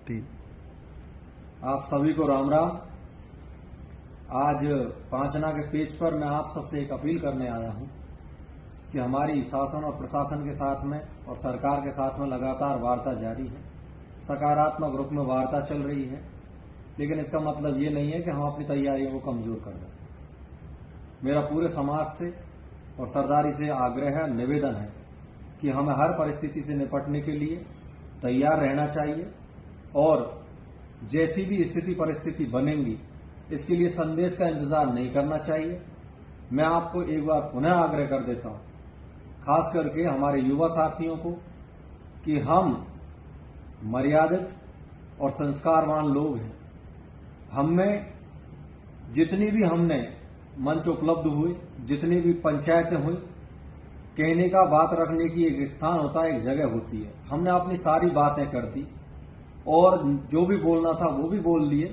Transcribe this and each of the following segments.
3। आप सभी को राम राम। आज पांचना के पेज पर मैं आप सबसे एक अपील करने आया हूं कि हमारी शासन और प्रशासन के साथ में और सरकार के साथ में लगातार वार्ता जारी है। सकारात्मक रूप में वार्ता चल रही है, लेकिन इसका मतलब ये नहीं है कि हम अपनी तैयारियों को कमजोर कर दें। मेरा पूरे समाज से और सरदारी से आग्रह है, निवेदन है कि हमें हर परिस्थिति से निपटने के लिए तैयार रहना चाहिए और जैसी भी स्थिति परिस्थिति बनेंगी इसके लिए संदेश का इंतजार नहीं करना चाहिए। मैं आपको एक बार पुनः आग्रह कर देता हूं, खास करके हमारे युवा साथियों को, कि हम मर्यादित और संस्कारवान लोग हैं। हमें जितनी भी हमने मंच उपलब्ध हुए, जितनी भी पंचायतें हुई, कहने का बात रखने की एक स्थान होता है, एक जगह होती है। हमने अपनी सारी बातें कर दी और जो भी बोलना था वो भी बोल लिए।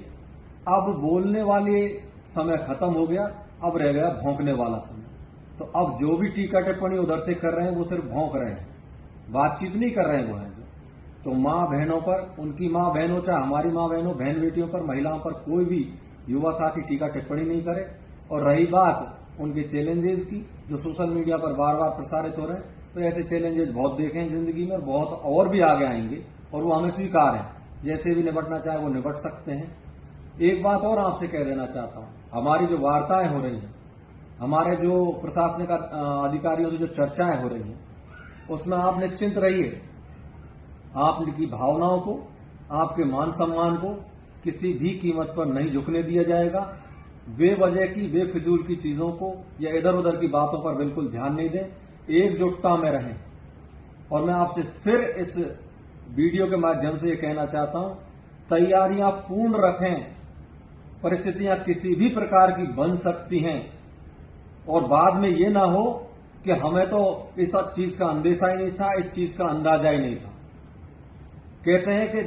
अब बोलने वाले समय खत्म हो गया, अब रह गया भौंकने वाला समय। तो अब जो भी टीका टिप्पणी उधर से कर रहे हैं वो सिर्फ भौंक रहे हैं, बातचीत नहीं कर रहे हैं वो हैं जो। तो माँ बहनों पर, उनकी माँ बहनों, चाहे हमारी माँ बहनों, बहन बेटियों पर, महिलाओं पर कोई भी युवा साथी टीका टिप्पणी नहीं करे। और रही बात उनके चैलेंजेस की जो सोशल मीडिया पर बार बार प्रसारित हो रहे हैं, तो ऐसे चैलेंजेस बहुत देखे हैं जिंदगी में, बहुत और भी आगे आएंगे और वो हमें स्वीकार है। जैसे भी निपटना चाहे वो निपट सकते हैं। एक बात और आपसे कह देना चाहता हूं, हमारी जो वार्ताएं हो रही हैं, हमारे जो प्रशासनिक अधिकारियों से जो चर्चाएं हो रही हैं, उसमें आप निश्चिंत रहिए। आपकी भावनाओं को, आपके मान सम्मान को किसी भी कीमत पर नहीं झुकने दिया जाएगा। बेवजह की, बेफिजूल की चीजों को या इधर उधर की बातों पर बिल्कुल ध्यान नहीं दें, एकजुटता में रहें। और मैं आपसे फिर इस वीडियो के माध्यम से ये कहना चाहता हूं, तैयारियां पूर्ण रखें। परिस्थितियां किसी भी प्रकार की बन सकती हैं और बाद में ये ना हो कि हमें तो इस चीज का अंदेशा ही नहीं था, इस चीज का अंदाजा ही नहीं था। कहते हैं कि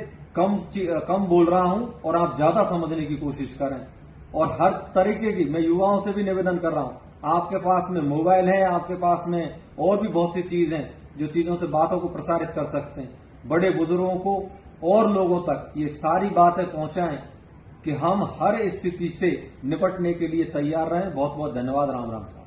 कम बोल रहा हूं और आप ज्यादा समझने की कोशिश करें। और हर तरीके की, मैं युवाओं से भी निवेदन कर रहा हूं, आपके पास में मोबाइल है, आपके पास में और भी बहुत सी चीज हैं जो चीजों से बातों को प्रसारित कर सकते हैं। बड़े बुजुर्गों को और लोगों तक ये सारी बातें पहुंचाएं कि हम हर स्थिति से निपटने के लिए तैयार रहें। बहुत बहुत धन्यवाद। राम राम साहब।